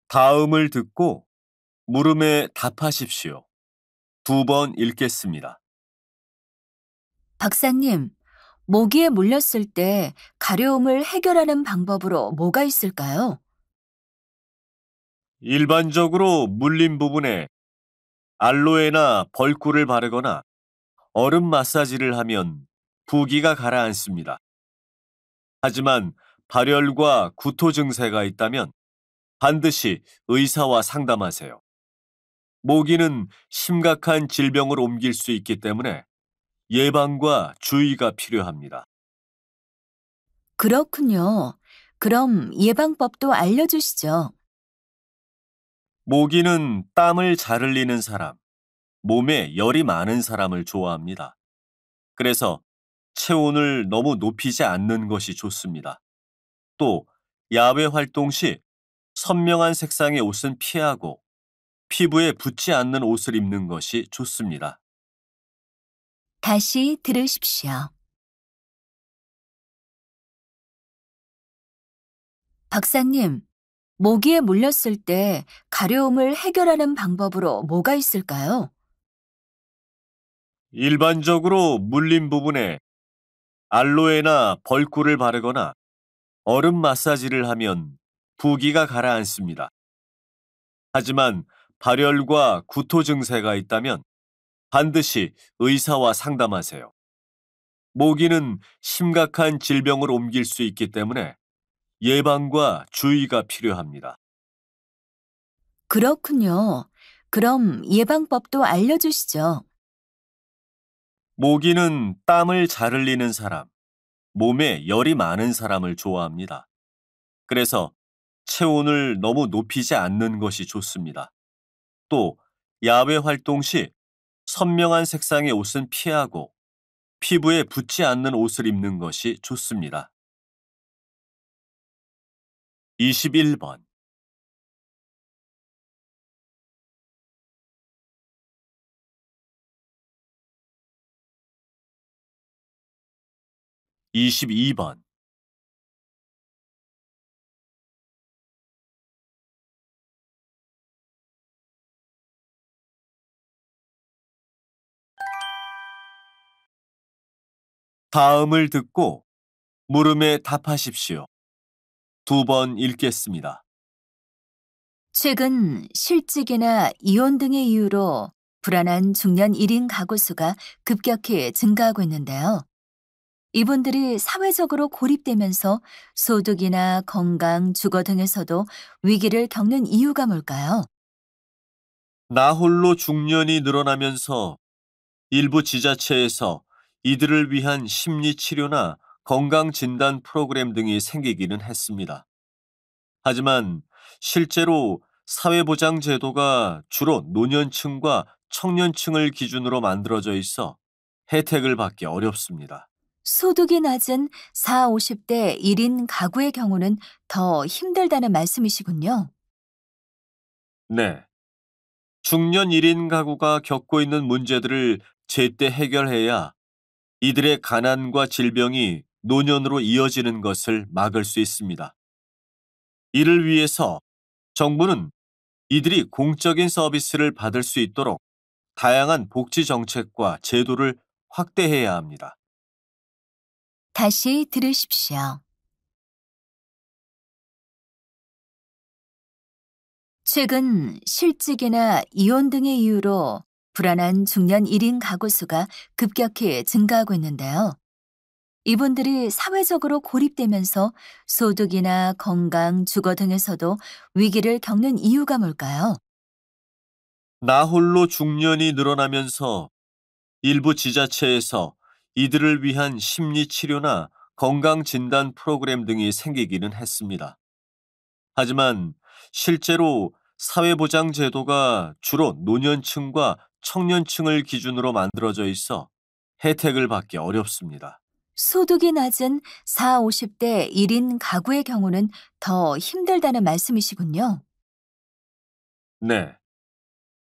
다음을 듣고 물음에 답하십시오. 2번 읽겠습니다. 박사님, 모기에 물렸을 때 가려움을 해결하는 방법으로 뭐가 있을까요? 일반적으로 물린 부분에 알로에나 벌꿀을 바르거나 얼음 마사지를 하면 부기가 가라앉습니다. 하지만 발열과 구토 증세가 있다면 반드시 의사와 상담하세요. 모기는 심각한 질병을 옮길 수 있기 때문에 예방과 주의가 필요합니다. 그렇군요. 그럼 예방법도 알려주시죠. 모기는 땀을 잘 흘리는 사람, 몸에 열이 많은 사람을 좋아합니다. 그래서 체온을 너무 높이지 않는 것이 좋습니다. 또 야외 활동 시 선명한 색상의 옷은 피하고 피부에 붙지 않는 옷을 입는 것이 좋습니다. 다시 들으십시오. 박사님, 모기에 물렸을 때 가려움을 해결하는 방법으로 뭐가 있을까요? 일반적으로 물린 부분에 알로에나 벌꿀을 바르거나 얼음 마사지를 하면 부기가 가라앉습니다. 하지만 발열과 구토 증세가 있다면 반드시 의사와 상담하세요. 모기는 심각한 질병을 옮길 수 있기 때문에 예방과 주의가 필요합니다. 그렇군요. 그럼 예방법도 알려주시죠. 모기는 땀을 잘 흘리는 사람, 몸에 열이 많은 사람을 좋아합니다. 그래서 체온을 너무 높이지 않는 것이 좋습니다. 또 야외 활동 시 선명한 색상의 옷은 피하고 피부에 붙지 않는 옷을 입는 것이 좋습니다. 21번. 22번. 다음을 듣고 물음에 답하십시오. 2번 읽겠습니다. 최근 실직이나 이혼 등의 이유로 불안한 중년 1인 가구 수가 급격히 증가하고 있는데요. 이분들이 사회적으로 고립되면서 소득이나 건강, 주거 등에서도 위기를 겪는 이유가 뭘까요? 나홀로 중년이 늘어나면서 일부 지자체에서 이들을 위한 심리 치료나 건강 진단 프로그램 등이 생기기는 했습니다. 하지만 실제로 사회보장 제도가 주로 노년층과 청년층을 기준으로 만들어져 있어 혜택을 받기 어렵습니다. 소득이 낮은 4, 50대 1인 가구의 경우는 더 힘들다는 말씀이시군요. 네. 중년 1인 가구가 겪고 있는 문제들을 제때 해결해야 이들의 가난과 질병이 노년으로 이어지는 것을 막을 수 있습니다. 이를 위해서 정부는 이들이 공적인 서비스를 받을 수 있도록 다양한 복지 정책과 제도를 확대해야 합니다. 다시 들으십시오. 최근 실직이나 이혼 등의 이유로 불안한 중년 1인 가구 수가 급격히 증가하고 있는데요. 이분들이 사회적으로 고립되면서 소득이나 건강, 주거 등에서도 위기를 겪는 이유가 뭘까요? 나홀로 중년이 늘어나면서 일부 지자체에서 이들을 위한 심리 치료나 건강 진단 프로그램 등이 생기기는 했습니다. 하지만 실제로 사회보장 제도가 주로 노년층과 청년층을 기준으로 만들어져 있어 혜택을 받기 어렵습니다. 소득이 낮은 4, 50대 1인 가구의 경우는 더 힘들다는 말씀이시군요. 네.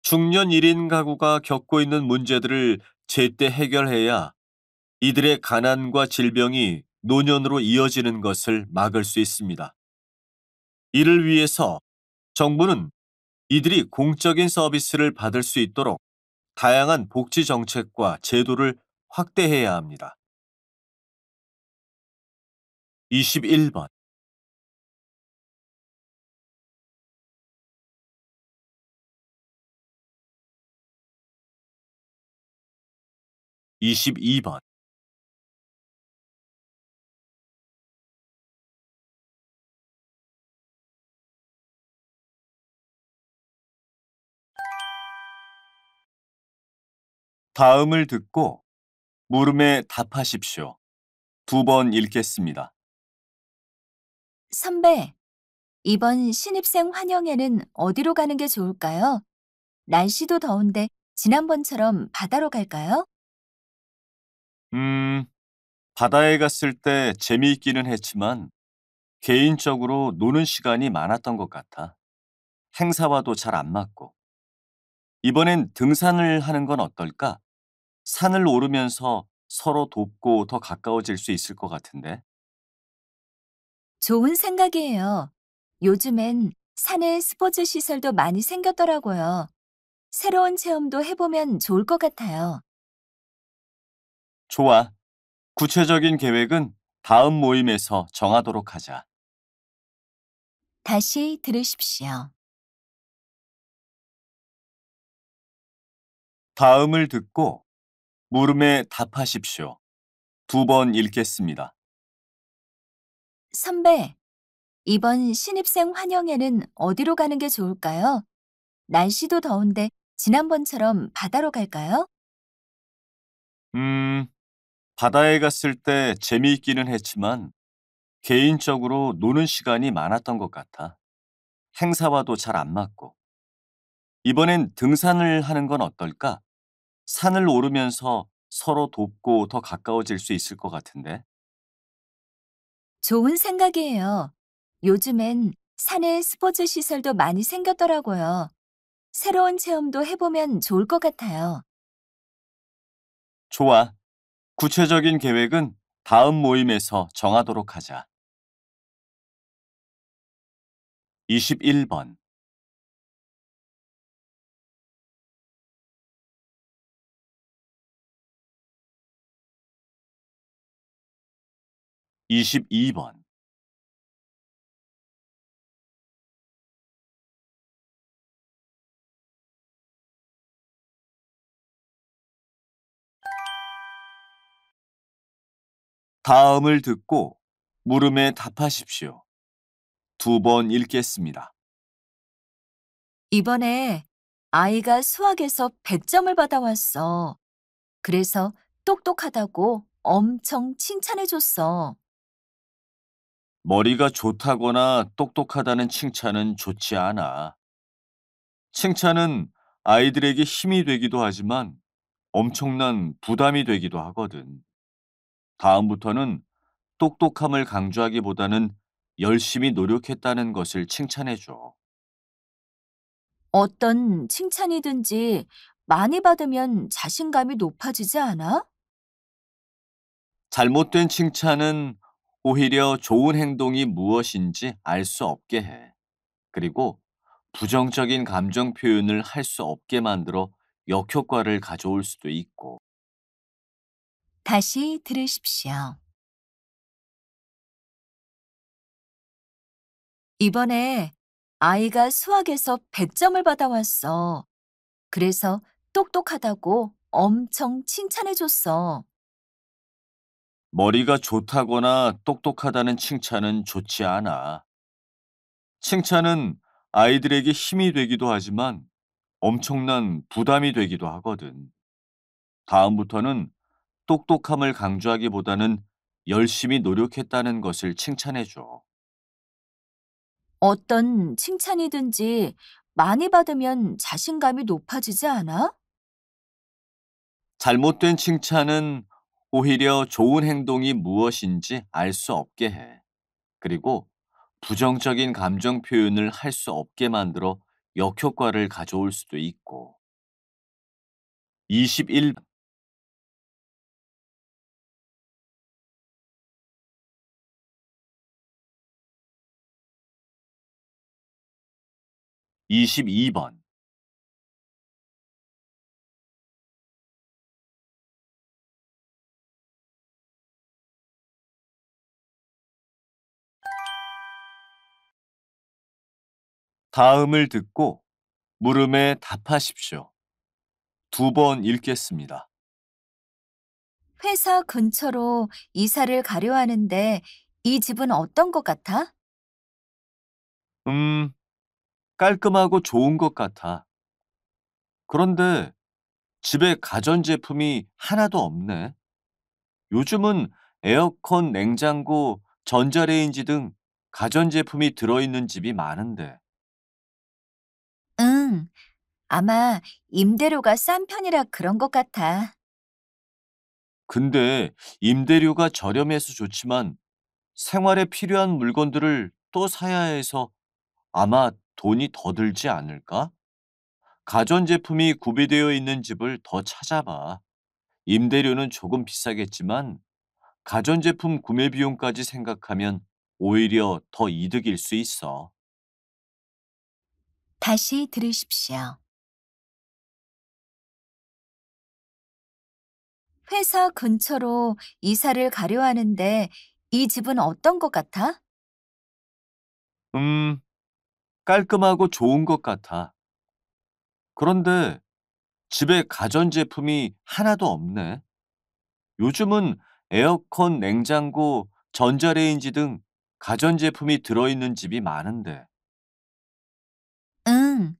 중년 1인 가구가 겪고 있는 문제들을 제때 해결해야 이들의 가난과 질병이 노년으로 이어지는 것을 막을 수 있습니다. 이를 위해서 정부는 이들이 공적인 서비스를 받을 수 있도록 다양한 복지 정책과 제도를 확대해야 합니다. 21번, 22번. 다음을 듣고 물음에 답하십시오. 두 번 읽겠습니다. 선배, 이번 신입생 환영회는 어디로 가는 게 좋을까요? 날씨도 더운데 지난번처럼 바다로 갈까요? 음, 바다에 갔을 때 재미있기는 했지만 개인적으로 노는 시간이 많았던 것 같아. 행사와도 잘 안 맞고. 이번엔 등산을 하는 건 어떨까? 산을 오르면서 서로 돕고 더 가까워질 수 있을 것 같은데. 좋은 생각이에요. 요즘엔 산에 스포츠 시설도 많이 생겼더라고요. 새로운 체험도 해보면 좋을 것 같아요. 좋아. 구체적인 계획은 다음 모임에서 정하도록 하자. 다시 들으십시오. 다음을 듣고 물음에 답하십시오. 두 번 읽겠습니다. 선배, 이번 신입생 환영회는 어디로 가는 게 좋을까요? 날씨도 더운데 지난번처럼 바다로 갈까요? 음, 바다에 갔을 때 재미있기는 했지만 개인적으로 노는 시간이 많았던 것 같아. 행사와도 잘 안 맞고. 이번엔 등산을 하는 건 어떨까? 산을 오르면서 서로 돕고 더 가까워질 수 있을 것 같은데. 좋은 생각이에요. 요즘엔 산에 스포츠 시설도 많이 생겼더라고요. 새로운 체험도 해보면 좋을 것 같아요. 좋아. 구체적인 계획은 다음 모임에서 정하도록 하자. 21번, 22번. 다음을 듣고 물음에 답하십시오. 두 번 읽겠습니다. 이번에 아이가 수학에서 100점을 받아왔어. 그래서 똑똑하다고 엄청 칭찬해줬어. 머리가 좋다거나 똑똑하다는 칭찬은 좋지 않아. 칭찬은 아이들에게 힘이 되기도 하지만 엄청난 부담이 되기도 하거든. 다음부터는 똑똑함을 강조하기보다는 열심히 노력했다는 것을 칭찬해 줘. 어떤 칭찬이든지 많이 받으면 자신감이 높아지지 않아? 잘못된 칭찬은 오히려 좋은 행동이 무엇인지 알 수 없게 해. 그리고 부정적인 감정 표현을 할 수 없게 만들어 역효과를 가져올 수도 있고. 다시 들으십시오. 이번에 아이가 수학에서 100점을 받아왔어. 그래서 똑똑하다고 엄청 칭찬해줬어. 머리가 좋다거나 똑똑하다는 칭찬은 좋지 않아. 칭찬은 아이들에게 힘이 되기도 하지만 엄청난 부담이 되기도 하거든. 다음부터는 똑똑함을 강조하기보다는 열심히 노력했다는 것을 칭찬해 줘. 어떤 칭찬이든지 많이 받으면 자신감이 높아지지 않아? 잘못된 칭찬은 오히려 좋은 행동이 무엇인지 알 수 없게 해. 그리고 부정적인 감정 표현을 할 수 없게 만들어 역효과를 가져올 수도 있고. 21. 22번. 다음을 듣고 물음에 답하십시오. 두 번 읽겠습니다. 회사 근처로 이사를 가려 하는데 이 집은 어떤 것 같아? 음, 깔끔하고 좋은 것 같아. 그런데 집에 가전제품이 하나도 없네. 요즘은 에어컨, 냉장고, 전자레인지 등 가전제품이 들어있는 집이 많은데. 응, 아마 임대료가 싼 편이라 그런 것 같아. 근데 임대료가 저렴해서 좋지만 생활에 필요한 물건들을 또 사야 해서 아마 돈이 더 들지 않을까? 가전제품이 구비되어 있는 집을 더 찾아봐. 임대료는 조금 비싸겠지만 가전제품 구매 비용까지 생각하면 오히려 더 이득일 수 있어. 다시 들으십시오. 회사 근처로 이사를 가려 하는데 이 집은 어떤 것 같아? 음, 깔끔하고 좋은 것 같아. 그런데 집에 가전제품이 하나도 없네. 요즘은 에어컨, 냉장고, 전자레인지 등 가전제품이 들어있는 집이 많은데. 응,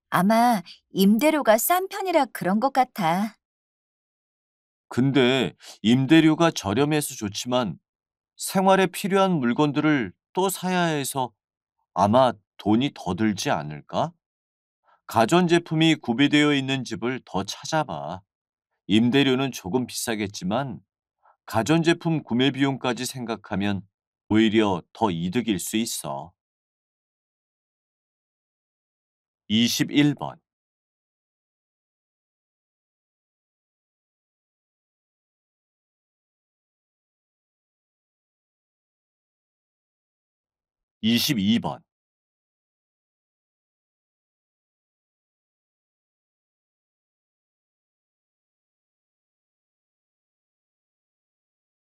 아마 임대료가 싼 편이라 그런 것 같아. 근데 임대료가 저렴해서 좋지만 생활에 필요한 물건들을 또 사야 해서 아마 돈이 더 들지 않을까? 가전제품이 구비되어 있는 집을 더 찾아봐. 임대료는 조금 비싸겠지만 가전제품 구매 비용까지 생각하면 오히려 더 이득일 수 있어. 21번, 22번.